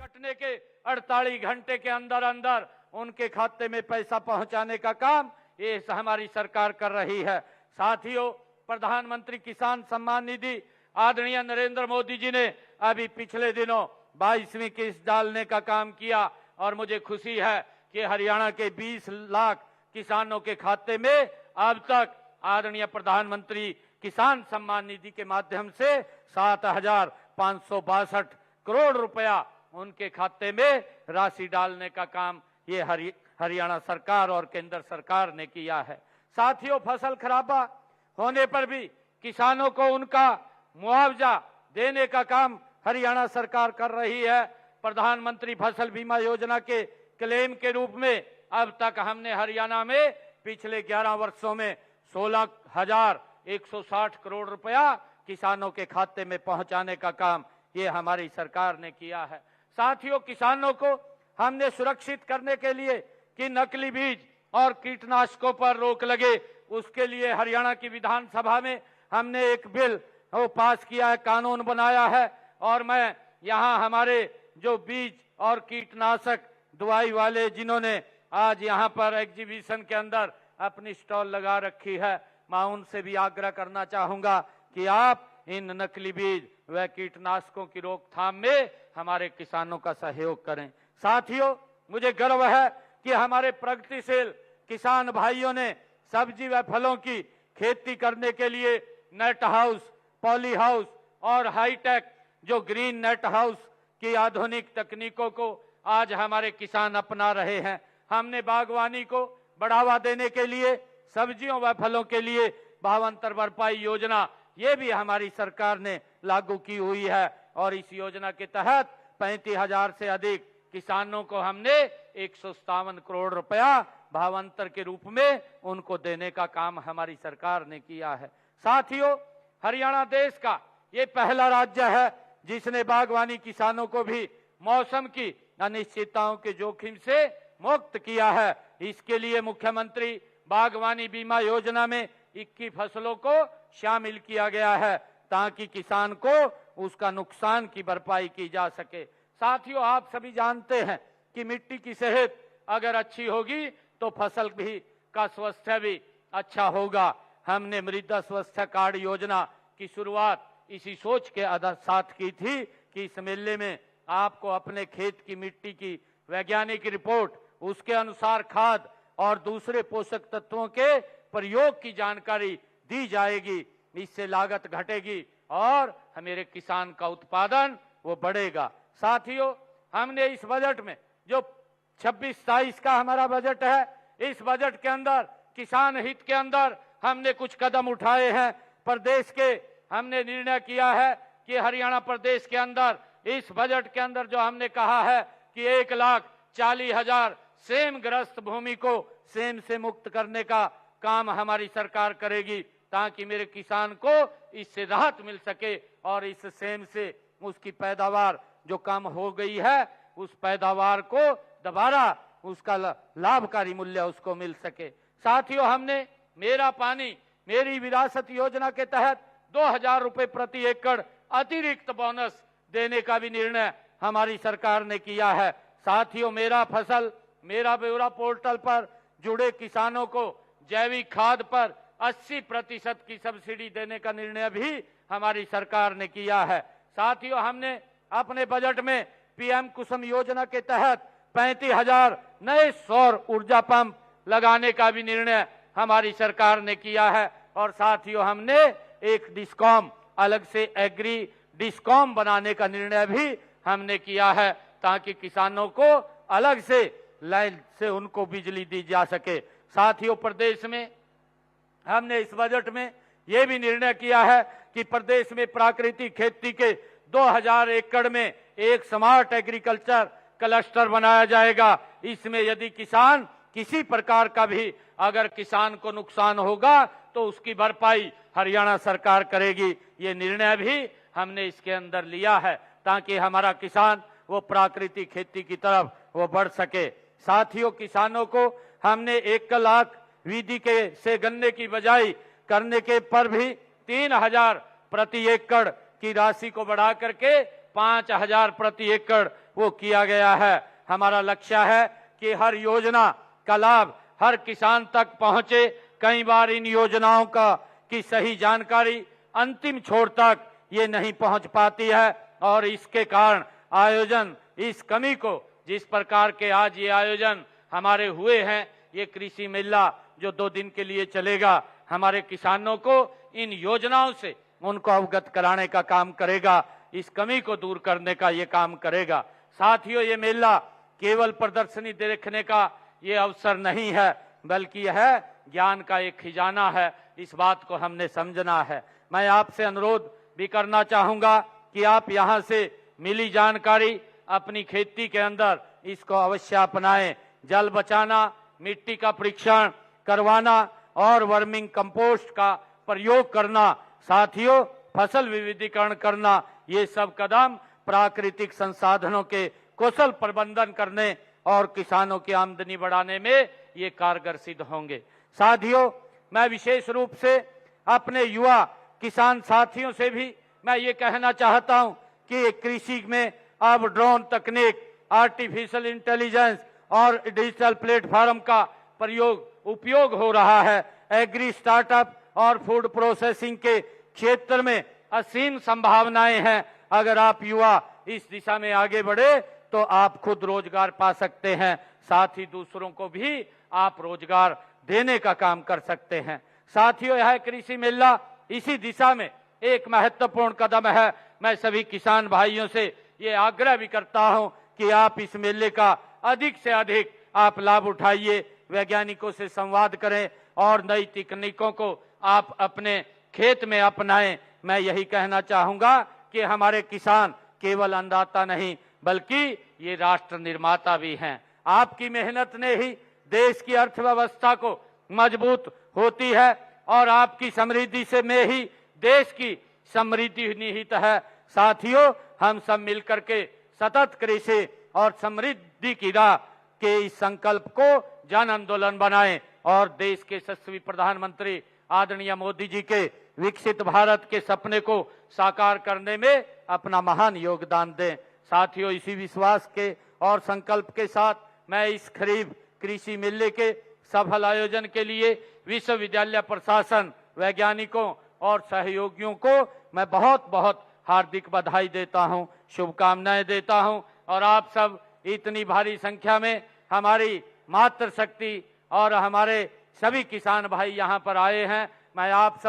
कटने के 48 घंटे के अंदर अंदर उनके खाते में पैसा पहुंचाने का काम ये हमारी सरकार कर रही है। साथियों, प्रधानमंत्री किसान सम्मान निधि आदरणीय नरेंद्र मोदी जी ने अभी पिछले दिनों 22वीं किस्त डालने का काम किया और मुझे खुशी है कि हरियाणा के 20 लाख किसानों के खाते में अब तक आदरणीय प्रधानमंत्री किसान सम्मान निधि के माध्यम से 7,562 करोड़ रुपया उनके खाते में राशि डालने का काम ये हरियाणा सरकार और केंद्र सरकार ने किया है। साथियों, फसल खराबा होने पर भी किसानों को उनका मुआवजा देने का काम हरियाणा सरकार कर रही है। प्रधानमंत्री फसल बीमा योजना के क्लेम के रूप में अब तक हमने हरियाणा में पिछले 11 वर्षों में 16,160 करोड़ रुपया किसानों के खाते में पहुंचाने का काम ये हमारी सरकार ने किया है। साथियों, किसानों को हमने सुरक्षित करने के लिए कि नकली बीज और कीटनाशकों पर रोक लगे, उसके लिए हरियाणा की विधानसभा में हमने एक बिल पास किया है, कानून बनाया है। और मैं यहाँ हमारे जो बीज और कीटनाशक दवाई वाले जिन्होंने आज यहाँ पर एग्जीबिशन के अंदर अपनी स्टॉल लगा रखी है, मैं उनसे भी आग्रह करना चाहूंगा कि आप इन नकली बीज व कीटनाशकों की रोकथाम में हमारे किसानों का सहयोग करें। साथियों, मुझे गर्व है कि हमारे प्रगतिशील किसान भाइयों ने सब्जी व फलों की खेती करने के लिए नेट हाउस, पॉली हाउस और हाईटेक जो ग्रीन नेट हाउस की आधुनिक तकनीकों को आज हमारे किसान अपना रहे हैं। हमने बागवानी को बढ़ावा देने के लिए सब्जियों व फलों के लिए भावांतर भरपाई योजना ये भी हमारी सरकार ने लागू की हुई है और इस योजना के तहत 35,000 से अधिक किसानों को हमने 157 करोड़ रुपया भावांतर के रूप में उनको देने का काम हमारी सरकार ने किया है। साथियों, हरियाणा देश का ये पहला राज्य है जिसने बागवानी किसानों को भी मौसम की अनिश्चितताओं के जोखिम से मुक्त किया है। इसके लिए मुख्यमंत्री बागवानी बीमा योजना में 21 फसलों को शामिल किया गया है ताकि किसान को उसका नुकसान की भरपाई की जा सके। साथियों, आप सभी जानते हैं कि मिट्टी की सेहत अगर अच्छी होगी तो फसल भी का स्वास्थ्य भी अच्छा होगा। हमने मृदा स्वास्थ्य कार्ड योजना की शुरुआत इसी सोच के साथ की थी कि इस मेले में आपको अपने खेत की मिट्टी की वैज्ञानिक रिपोर्ट, उसके अनुसार खाद और दूसरे पोषक तत्वों के प्रयोग की जानकारी दी जाएगी। इससे लागत घटेगी और हमारे किसान का उत्पादन वो बढ़ेगा। साथियों, हमने इस बजट में जो 26-27 का हमारा बजट है, इस बजट के अंदर किसान हित के अंदर हमने कुछ कदम उठाए हैं। प्रदेश के हमने निर्णय किया है कि हरियाणा प्रदेश के अंदर इस बजट के अंदर जो हमने कहा है कि 1,40,000 सेम ग्रस्त भूमि को सेम से मुक्त करने का काम हमारी सरकार करेगी ताकि मेरे किसान को इससे राहत मिल सके और इस सेम से उसकी पैदावार जो कम हो गई है उस पैदावार को दोबारा उसका लाभकारी मूल्य उसको मिल सके। साथियों, हमने मेरा पानी मेरी विरासत योजना के तहत 2,000 रुपए प्रति एकड़ अतिरिक्त बोनस देने का भी निर्णय हमारी सरकार ने किया है। साथियों, मेरा फसल मेरा ब्यौरा पोर्टल पर जुड़े किसानों को जैविक खाद पर 80% की सब्सिडी देने का निर्णय भी हमारी सरकार ने किया है। साथियों, हमने अपने बजट में पीएम कुसुम योजना के तहत 35,000 नए सौर ऊर्जा पंप लगाने का भी निर्णय हमारी सरकार ने किया है। और साथियों, हमने एक डिस्कॉम अलग से एग्री डिस्कॉम बनाने का निर्णय भी हमने किया है ताकि किसानों को अलग से लाइन से उनको बिजली दी जा सके। साथियों, प्रदेश में हमने इस बजट में यह भी निर्णय किया है कि प्रदेश में प्राकृतिक खेती के 2,000 एकड़ में एक स्मार्ट एग्रीकल्चर क्लस्टर बनाया जाएगा। इसमें यदि किसान किसी प्रकार का भी अगर किसान को नुकसान होगा तो उसकी भरपाई हरियाणा सरकार करेगी। ये निर्णय भी हमने इसके अंदर लिया है ताकि हमारा किसान वो प्राकृतिक खेती की तरफ वो बढ़ सके। साथियों, किसानों को हमने 1 लाख विधि के से गन्ने की बजाई करने के पर भी 3,000 प्रति एकड़ की राशि को बढ़ा करके 5,000 प्रति एकड़ वो किया गया है। हमारा लक्ष्य है कि हर योजना का लाभ हर किसान तक पहुंचे। कई बार इन योजनाओं की सही जानकारी अंतिम छोर तक ये नहीं पहुंच पाती है और इसके कारण आयोजन इस कमी को, जिस प्रकार के आज ये आयोजन हमारे हुए हैं, ये कृषि मेला जो 2 दिन के लिए चलेगा, हमारे किसानों को इन योजनाओं से उनको अवगत कराने का काम करेगा, इस कमी को दूर करने का ये काम करेगा। साथियों, ये मेला केवल प्रदर्शनी देखने का ये अवसर नहीं है, बल्कि यह ज्ञान का एक खजाना है। इस बात को हमने समझना है। मैं आपसे अनुरोध भी करना चाहूंगा कि आप यहां से मिली जानकारी अपनी खेती के अंदर इसको अवश्य अपनाएं। जल बचाना, मिट्टी का परीक्षण करवाना और वर्मिंग कंपोस्ट का प्रयोग करना, साथियों फसल विविधीकरण करना, ये सब कदम प्राकृतिक संसाधनों के कुशल प्रबंधन करने और किसानों की आमदनी बढ़ाने में ये कारगर सिद्ध होंगे। साथियों, मैं विशेष रूप से अपने युवा किसान साथियों से भी मैं ये कहना चाहता हूं कि कृषि में अब ड्रोन तकनीक, आर्टिफिशियल इंटेलिजेंस और डिजिटल प्लेटफॉर्म का उपयोग हो रहा है। एग्री स्टार्टअप और फूड प्रोसेसिंग के क्षेत्र में असीम संभावनाएं हैं। अगर आप युवा इस दिशा में आगे बढ़े तो आप खुद रोजगार पा सकते हैं, साथ ही दूसरों को भी आप रोजगार देने का काम कर सकते हैं। साथियों, यह कृषि मेला इसी दिशा में एक महत्वपूर्ण कदम है। मैं सभी किसान भाइयों से ये आग्रह भी करता हूं कि आप इस मेले का अधिक से अधिक आप लाभ उठाइए, वैज्ञानिकों से संवाद करें और नई तकनीकों को आप अपने खेत में अपनाएं। मैं यही कहना चाहूंगा कि हमारे किसान केवल अन्नदाता नहीं बल्कि ये राष्ट्र निर्माता भी हैं। आपकी मेहनत ने ही देश की अर्थव्यवस्था को मजबूत होती है और आपकी समृद्धि से में ही देश की समृद्धि निहित है। साथियों, हम सब मिलकर के सतत कृषि और समृद्धि की राह के इस संकल्प को जन आंदोलन बनाएं और देश के यशस्वी प्रधानमंत्री आदरणीय मोदी जी के विकसित भारत के सपने को साकार करने में अपना महान योगदान दें। साथियों, इसी विश्वास के और संकल्प के साथ मैं इस खरीफ कृषि मेले के सफल आयोजन के लिए विश्वविद्यालय प्रशासन, वैज्ञानिकों और सहयोगियों को मैं बहुत बहुत हार्दिक बधाई देता हूं, शुभकामनाएं देता हूं। और आप सब इतनी भारी संख्या में हमारी मातृशक्ति और हमारे सभी किसान भाई यहां पर आए हैं। मैं आप सब